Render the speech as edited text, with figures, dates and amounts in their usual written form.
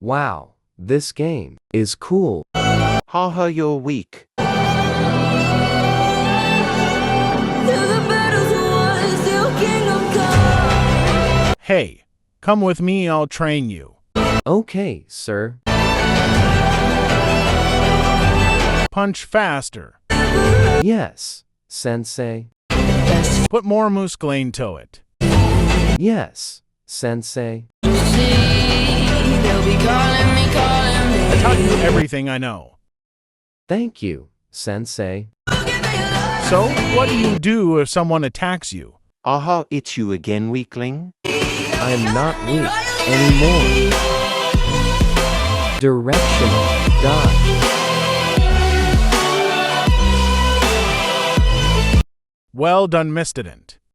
Wow, this game is cool. Haha, you're weak. Hey, come with me, I'll train you. Okay, sir. Punch faster. Yes, sensei. Put more muscle into it. Yes, sensei. I taught you everything I know. Thank you, sensei. So, what do you do if someone attacks you? Aha, it's you again, weakling. I am not weak anymore. Directional dodge. Well done, Mistudent.